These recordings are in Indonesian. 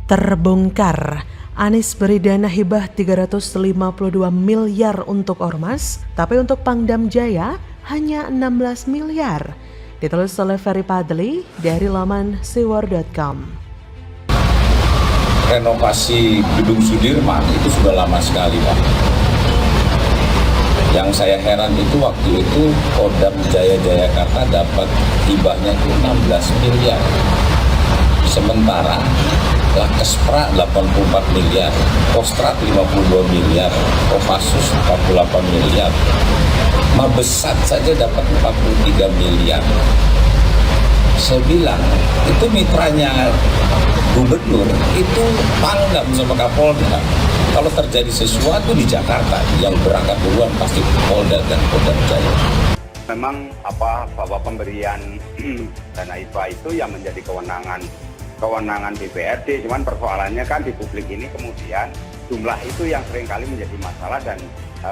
Terbongkar, Anies beri dana hibah 352 miliar untuk ormas, tapi untuk Pangdam Jaya hanya 16 miliar. Ditulis oleh Ferry Padli dari laman siwar.com. Renovasi gedung Sudirman itu sudah lama sekali, Pak. Yang saya heran itu waktu itu Kodam Jaya Jayakarta dapat hibahnya itu 16 miliar. Sementara Lakespra 84 miliar, Kostrad 52 miliar, Kopassus 48 miliar, Mabesat saja dapat 43 miliar. Saya bilang, itu mitranya gubernur, itu Pangdam sama Kapolda. Kalau terjadi sesuatu di Jakarta, yang berangkat duluan pasti Polda dan Kodam Jaya. Memang bahwa pemberian dana hibah itu yang menjadi kewenangan DPRD, cuman persoalannya kan di publik ini kemudian jumlah itu yang seringkali menjadi masalah dan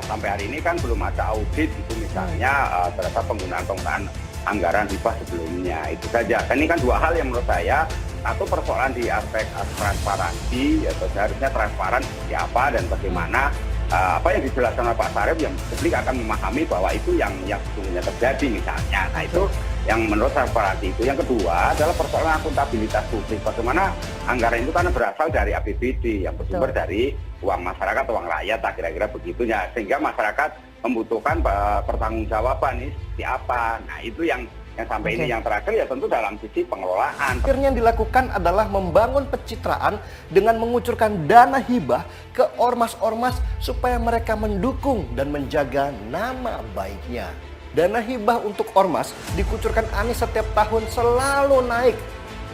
sampai hari ini kan belum ada audit itu misalnya terhadap penggunaan anggaran hibah sebelumnya. Itu saja. Ini kan dua hal yang menurut saya, satu persoalan di aspek transparansi, atau seharusnya transparan seperti apa dan bagaimana apa yang dijelaskan oleh Pak Sarip, yang publik akan memahami bahwa itu yang sesungguhnya terjadi misalnya. Nah itu yang menurut transparansi itu. Yang kedua adalah persoalan akuntabilitas publik. Bagaimana anggaran itu karena berasal dari APBD yang bersumber dari uang masyarakat, uang rakyat, kira-kira begitunya. Sehingga masyarakat membutuhkan pertanggungjawaban ini seperti apa. Nah itu yang sampai ini yang terakhir ya tentu dalam sisi pengelolaan. Akhirnya yang dilakukan adalah membangun pencitraan dengan mengucurkan dana hibah ke ormas-ormas supaya mereka mendukung dan menjaga nama baiknya. Dana hibah untuk ormas dikucurkan Anies setiap tahun selalu naik.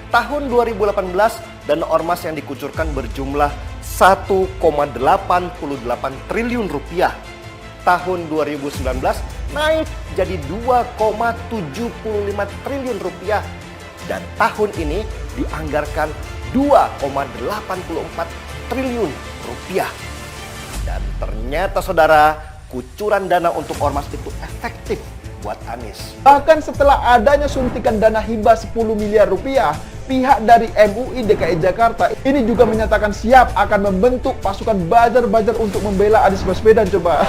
Tahun 2018 dana ormas yang dikucurkan berjumlah 1,88 triliun rupiah. Tahun 2019 naik jadi 2,75 triliun rupiah. Dan tahun ini dianggarkan 2,84 triliun rupiah. Dan ternyata saudara, kucuran dana untuk ormas itu efektif buat Anies. Bahkan setelah adanya suntikan dana hibah 10 miliar rupiah, pihak dari MUI DKI Jakarta ini juga menyatakan siap akan membentuk pasukan buzzer-buzzer untuk membela Anies Baswedan coba.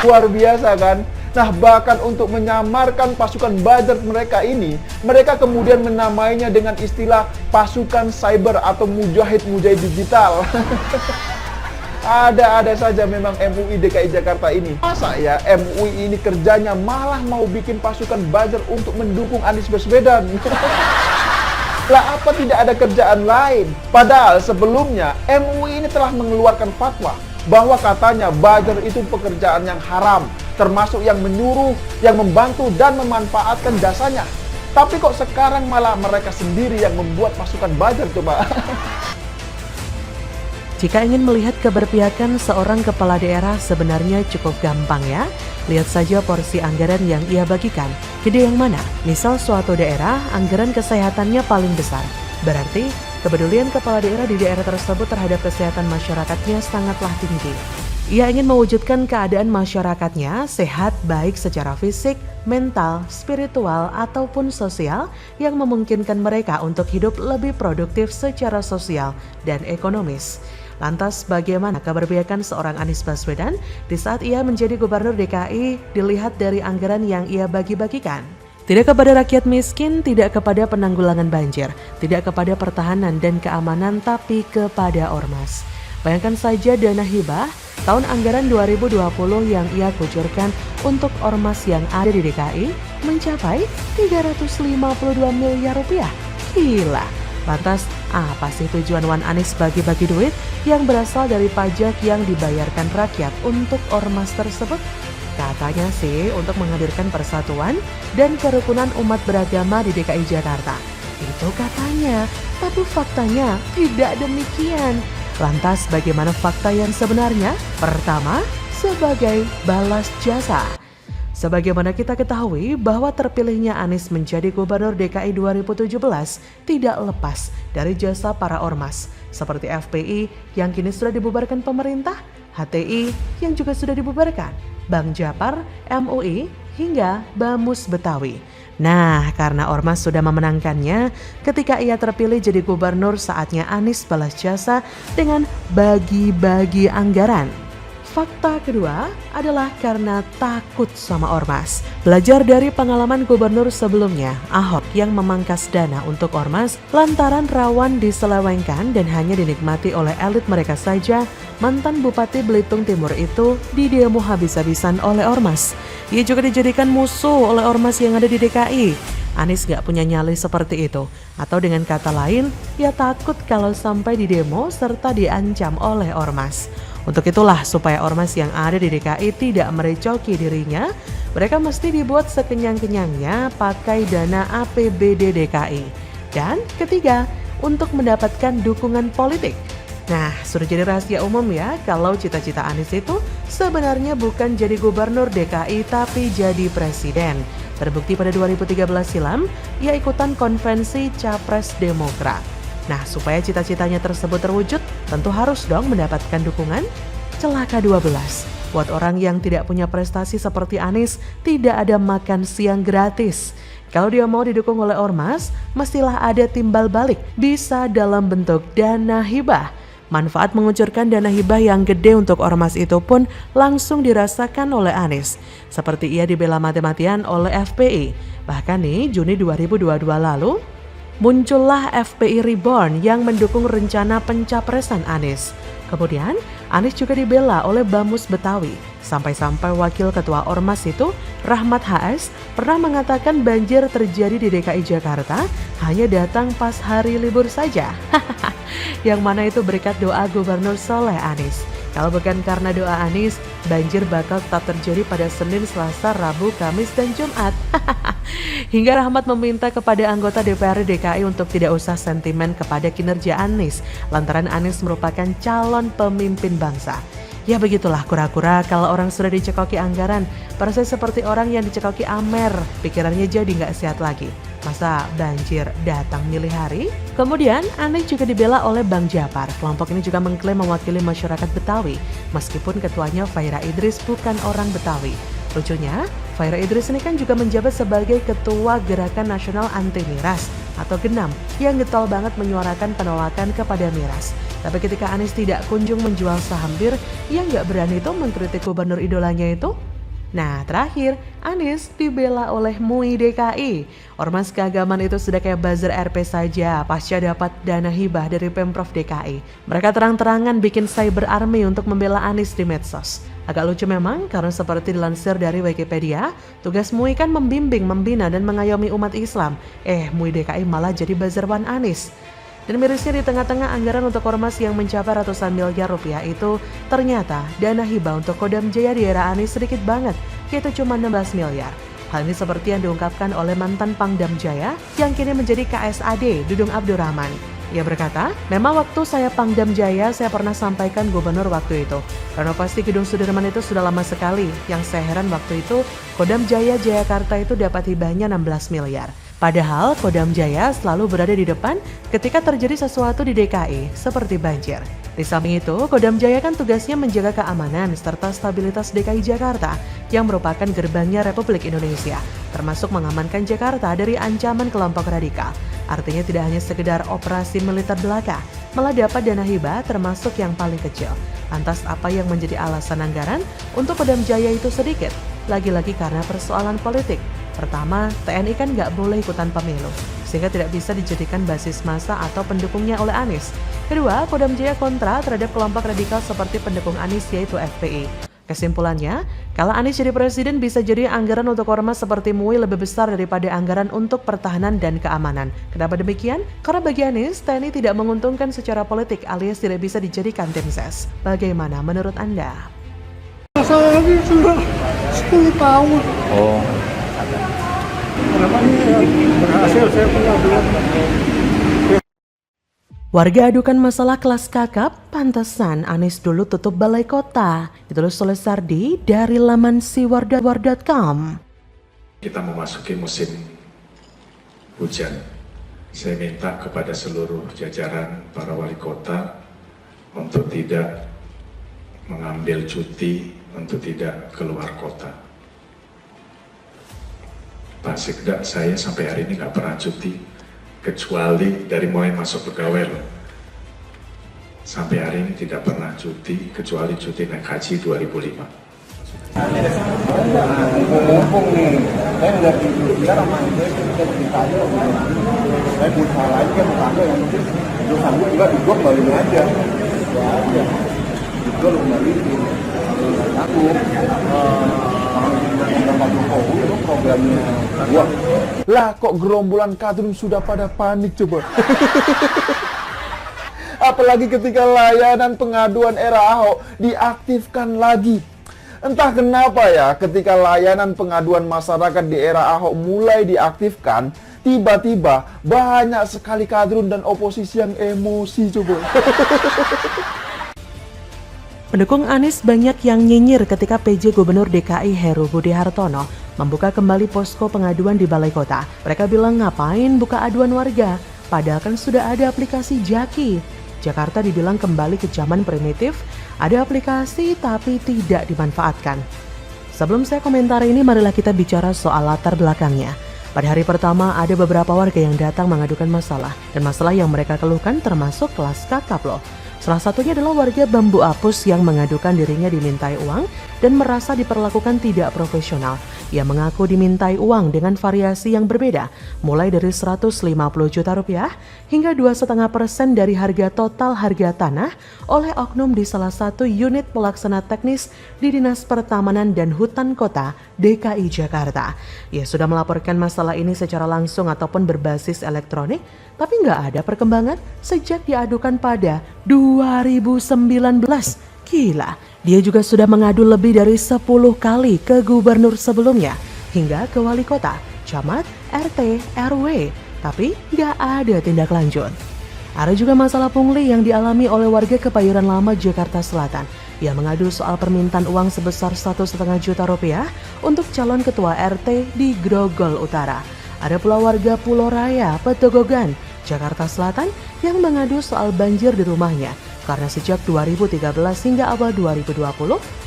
Luar biasa kan? Nah, bahkan untuk menyamarkan pasukan buzzer mereka ini, mereka kemudian menamainya dengan istilah pasukan cyber atau mujahid-mujahid digital. Ada-ada saja memang MUI DKI Jakarta ini. Masa ya MUI ini kerjanya malah mau bikin pasukan buzzer untuk mendukung Anies Baswedan? Lah apa tidak ada kerjaan lain? Padahal sebelumnya MUI ini telah mengeluarkan fatwa bahwa katanya buzzer itu pekerjaan yang haram, termasuk yang menyuruh, yang membantu dan memanfaatkan jasanya. Tapi kok sekarang malah mereka sendiri yang membuat pasukan buzzer coba? Jika ingin melihat keberpihakan seorang kepala daerah sebenarnya cukup gampang ya. Lihat saja porsi anggaran yang ia bagikan. Gede yang mana? Misal suatu daerah, anggaran kesehatannya paling besar. Berarti kepedulian kepala daerah di daerah tersebut terhadap kesehatan masyarakatnya sangatlah tinggi. Ia ingin mewujudkan keadaan masyarakatnya sehat baik secara fisik, mental, spiritual, ataupun sosial yang memungkinkan mereka untuk hidup lebih produktif secara sosial dan ekonomis. Lantas bagaimana keberpihakan seorang Anies Baswedan di saat ia menjadi gubernur DKI dilihat dari anggaran yang ia bagi-bagikan? Tidak kepada rakyat miskin, tidak kepada penanggulangan banjir, tidak kepada pertahanan dan keamanan, tapi kepada ormas. Bayangkan saja dana hibah tahun anggaran 2020 yang ia kucurkan untuk ormas yang ada di DKI mencapai 352 miliar rupiah. Gila! Lantas, apa sih tujuan Wan Anies bagi-bagi duit yang berasal dari pajak yang dibayarkan rakyat untuk ormas tersebut? Katanya sih untuk menghadirkan persatuan dan kerukunan umat beragama di DKI Jakarta. Itu katanya, tapi faktanya tidak demikian. Lantas bagaimana fakta yang sebenarnya? Pertama, sebagai balas jasa. Sebagaimana kita ketahui bahwa terpilihnya Anies menjadi Gubernur DKI 2017 tidak lepas dari jasa para ormas seperti FPI yang kini sudah dibubarkan pemerintah, HTI yang juga sudah dibubarkan, Bank Japar, MUI, hingga Bamus Betawi. Nah, karena Ormas sudah memenangkannya, ketika ia terpilih jadi gubernur, saatnya Anies balas jasa dengan bagi-bagi anggaran. Fakta kedua adalah karena takut sama Ormas. Belajar dari pengalaman gubernur sebelumnya, Ahok yang memangkas dana untuk Ormas lantaran rawan diselewengkan dan hanya dinikmati oleh elit mereka saja, mantan Bupati Belitung Timur itu didemo habis-habisan oleh Ormas. Ia juga dijadikan musuh oleh Ormas yang ada di DKI. Anies gak punya nyali seperti itu. Atau dengan kata lain, ia takut kalau sampai didemo serta diancam oleh Ormas. Untuk itulah supaya Ormas yang ada di DKI tidak merecoki dirinya, mereka mesti dibuat sekenyang-kenyangnya pakai dana APBD DKI. Dan ketiga, untuk mendapatkan dukungan politik. Nah, sudah jadi rahasia umum ya kalau cita-cita Anies itu sebenarnya bukan jadi gubernur DKI tapi jadi presiden. Terbukti pada 2013 silam, ia ikutan konvensi Capres Demokrat. Nah, supaya cita-citanya tersebut terwujud, tentu harus dong mendapatkan dukungan. Celaka 12. Buat orang yang tidak punya prestasi seperti Anies, tidak ada makan siang gratis. Kalau dia mau didukung oleh Ormas, mestilah ada timbal balik, bisa dalam bentuk dana hibah. Manfaat mengucurkan dana hibah yang gede untuk Ormas itu pun langsung dirasakan oleh Anies. Seperti ia dibela mati-matian oleh FPI. Bahkan nih, Juni 2022 lalu, muncullah FPI Reborn yang mendukung rencana pencapresan Anies. Kemudian, Anies juga dibela oleh Bamus Betawi. Sampai-sampai wakil ketua Ormas itu, Rahmat HS, pernah mengatakan banjir terjadi di DKI Jakarta hanya datang pas hari libur saja. Yang mana itu berkat doa Gubernur Soleh Anies. Kalau bukan karena doa Anies, banjir bakal tetap terjadi pada Senin, Selasa, Rabu, Kamis, dan Jumat. Hingga Rahmat meminta kepada anggota DPRD DKI untuk tidak usah sentimen kepada kinerja Anies, lantaran Anies merupakan calon pemimpin bangsa. Ya begitulah kura-kura kalau orang sudah dicekoki anggaran, persis seperti orang yang dicekoki Amer, pikirannya jadi nggak sehat lagi. Masa banjir datang milih hari? Kemudian Anies juga dibela oleh Bang Japar. Kelompok ini juga mengklaim mewakili masyarakat Betawi, meskipun ketuanya Faira Idris bukan orang Betawi. Lucunya, Faira Idris ini kan juga menjabat sebagai Ketua Gerakan Nasional Anti Miras atau GENAM yang getol banget menyuarakan penolakan kepada miras. Tapi ketika Anies tidak kunjung menjual saham bir, ia nggak berani itu mengkritik gubernur idolanya itu. Nah, terakhir, Anies dibela oleh MUI DKI. Ormas keagamaan itu sudah kayak buzzer RP saja pasca dapat dana hibah dari Pemprov DKI. Mereka terang-terangan bikin cyber army untuk membela Anies di medsos. Agak lucu memang karena seperti dilansir dari Wikipedia, tugas MUI kan membimbing, membina, dan mengayomi umat Islam. MUI DKI malah jadi buzzerwan Anies. Dan mirisnya di tengah-tengah anggaran untuk ormas yang mencapai ratusan miliar rupiah itu, ternyata dana hibah untuk Kodam Jaya di era Anies sedikit banget, yaitu cuma 16 miliar. Hal ini seperti yang diungkapkan oleh mantan Pangdam Jaya yang kini menjadi KSAD, Dudung Abdurrahman. Ia berkata, memang waktu saya Pangdam Jaya saya pernah sampaikan gubernur waktu itu. Renovasi Gedung Sudirman itu sudah lama sekali, yang saya heran waktu itu Kodam Jaya Jayakarta itu dapat hibahnya 16 miliar. Padahal Kodam Jaya selalu berada di depan ketika terjadi sesuatu di DKI seperti banjir. Di samping itu, Kodam Jaya kan tugasnya menjaga keamanan serta stabilitas DKI Jakarta yang merupakan gerbangnya Republik Indonesia, termasuk mengamankan Jakarta dari ancaman kelompok radikal. Artinya tidak hanya sekedar operasi militer belaka, malah dapat dana hibah termasuk yang paling kecil. Lantas apa yang menjadi alasan anggaran untuk Kodam Jaya itu sedikit? Lagi-lagi karena persoalan politik. Pertama, TNI kan nggak boleh ikutan pemilu, sehingga tidak bisa dijadikan basis massa atau pendukungnya oleh Anies. Kedua, Kodam Jaya kontra terhadap kelompok radikal seperti pendukung Anies yaitu FPI. Kesimpulannya, kalau Anies jadi presiden bisa jadi anggaran untuk ormas seperti MUI lebih besar daripada anggaran untuk pertahanan dan keamanan. Kenapa demikian? Karena bagi Anies, TNI tidak menguntungkan secara politik alias tidak bisa dijadikan tim ses. Bagaimana menurut Anda? Saya ini sudah 10 tahun. Oh. Kenapa ini berhasil saya punya belum. Warga adukan masalah kelas kakap, pantesan Anies dulu tutup balai kota. Ditulis oleh Sardi dari laman siwarda.com. Kita memasuki musim hujan. Saya minta kepada seluruh jajaran para wali kota untuk tidak mengambil cuti, untuk tidak keluar kota. Pak Sekda, saya sampai hari ini nggak pernah cuti, kecuali dari mulai masuk pegawai loh. Sampai hari ini tidak pernah cuti, kecuali cuti naik haji 2005. Mumpung nih, saya nggak bicara sama saya cerita aja. Saya berusaha lagi kan tetangga yang mungkin belum sanggup juga dibuat balik aja. Ya aja. Dijual kembali. Aku Pak Jokowi itu programnya gua. Lah kok gerombolan kadrun sudah pada panik coba. Apalagi ketika layanan pengaduan era Ahok diaktifkan lagi. Entah kenapa ya, ketika layanan pengaduan masyarakat di era Ahok mulai diaktifkan, tiba-tiba banyak sekali kadrun dan oposisi yang emosi coba. Pendukung Anies banyak yang nyinyir ketika PJ Gubernur DKI Heru Budi Hartono membuka kembali posko pengaduan di Balai Kota. Mereka bilang ngapain buka aduan warga, padahal kan sudah ada aplikasi Jaki. Jakarta dibilang kembali ke zaman primitif, ada aplikasi tapi tidak dimanfaatkan. Sebelum saya komentar ini, marilah kita bicara soal latar belakangnya. Pada hari pertama, ada beberapa warga yang datang mengadukan masalah, dan masalah yang mereka keluhkan termasuk kelas kakap loh. Salah satunya adalah warga Bambu Apus yang mengadukan dirinya dimintai uang dan merasa diperlakukan tidak profesional. Ia mengaku dimintai uang dengan variasi yang berbeda, mulai dari 150 juta rupiah hingga 2,5% dari harga total harga tanah oleh oknum di salah satu unit pelaksana teknis di Dinas Pertamanan dan Hutan Kota DKI Jakarta. Ia sudah melaporkan masalah ini secara langsung ataupun berbasis elektronik, tapi nggak ada perkembangan sejak diadukan pada 2019. Gila, dia juga sudah mengadu lebih dari 10 kali ke gubernur sebelumnya, hingga ke wali kota, camat, RT, RW, tapi nggak ada tindak lanjut. Ada juga masalah pungli yang dialami oleh warga Kebayoran Lama, Jakarta Selatan. Ia mengadu soal permintaan uang sebesar 1,5 juta rupiah untuk calon ketua RT di Grogol Utara. Ada pula warga Pulau Raya, Petogogan, Jakarta Selatan yang mengadu soal banjir di rumahnya. Karena sejak 2013 hingga awal 2020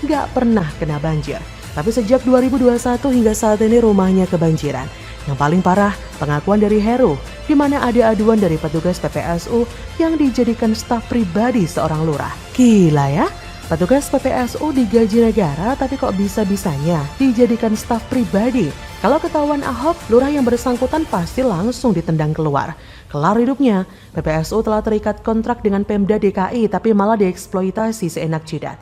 nggak pernah kena banjir. Tapi sejak 2021 hingga saat ini rumahnya kebanjiran. Yang paling parah, pengakuan dari Heru, di mana ada aduan dari petugas PPSU yang dijadikan staf pribadi seorang lurah. Gila ya, petugas PPSU digaji negara tapi kok bisa-bisanya dijadikan staf pribadi. Kalau ketahuan Ahok, lurah yang bersangkutan pasti langsung ditendang keluar. Kelar hidupnya, PPSU telah terikat kontrak dengan Pemda DKI tapi malah dieksploitasi seenak jidat.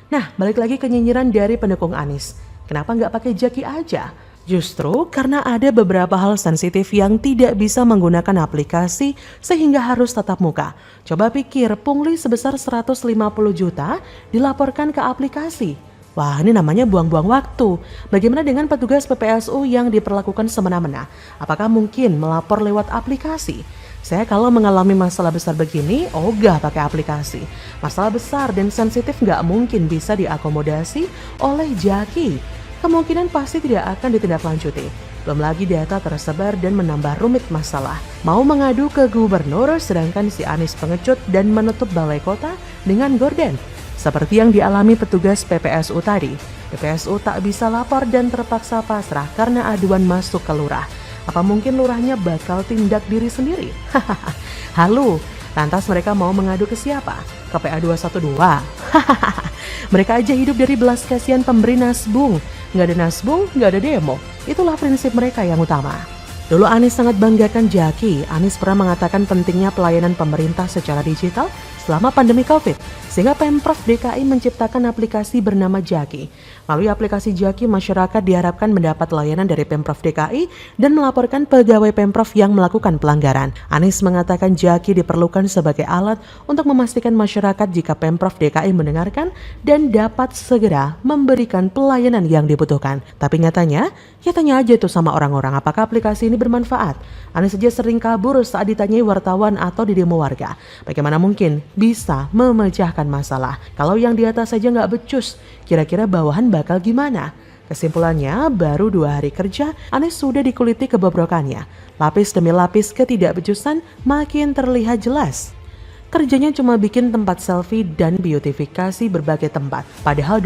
Nah, balik lagi ke nyinyiran dari pendukung Anies. Kenapa nggak pakai Jaki aja? Justru karena ada beberapa hal sensitif yang tidak bisa menggunakan aplikasi sehingga harus tatap muka. Coba pikir, pungli sebesar 150 juta dilaporkan ke aplikasi. Wah, ini namanya buang-buang waktu. Bagaimana dengan petugas PPSU yang diperlakukan semena-mena? Apakah mungkin melapor lewat aplikasi? Saya kalau mengalami masalah besar begini, ogah pakai aplikasi. Masalah besar dan sensitif nggak mungkin bisa diakomodasi oleh Jaki. Kemungkinan pasti tidak akan ditindaklanjuti. Belum lagi data tersebar dan menambah rumit masalah. Mau mengadu ke gubernur sedangkan si Anies pengecut dan menutup balai kota dengan gorden. Seperti yang dialami petugas PPSU tadi. PPSU tak bisa lapor dan terpaksa pasrah karena aduan masuk ke lurah. Apa mungkin lurahnya bakal tindak diri sendiri? Halu, lantas mereka mau mengadu ke siapa? Ke PA 212? Mereka aja hidup dari belas kasihan pemberi nasbung. Nggak ada nasbung, nggak ada demo. Itulah prinsip mereka yang utama. Dulu Anies sangat banggakan Jaki. Anies pernah mengatakan pentingnya pelayanan pemerintah secara digital selama pandemi COVID, sehingga Pemprov DKI menciptakan aplikasi bernama Jaki. Melalui aplikasi Jaki, masyarakat diharapkan mendapat layanan dari Pemprov DKI dan melaporkan pegawai Pemprov yang melakukan pelanggaran. Anies mengatakan Jaki diperlukan sebagai alat untuk memastikan masyarakat jika Pemprov DKI mendengarkan dan dapat segera memberikan pelayanan yang dibutuhkan. Tapi nyatanya, ya tanya aja tuh sama orang-orang apakah aplikasi ini bermanfaat. Anies saja sering kabur saat ditanyai wartawan atau di demo warga. Bagaimana mungkin bisa memecahkan masalah kalau yang di atas saja nggak becus? Kira-kira bawahan bakal gimana? Kesimpulannya, baru 2 hari kerja, Anies sudah dikuliti kebobrokannya. Lapis demi lapis ketidakbecusan makin terlihat jelas. Kerjanya cuma bikin tempat selfie dan beautifikasi berbagai tempat. Padahal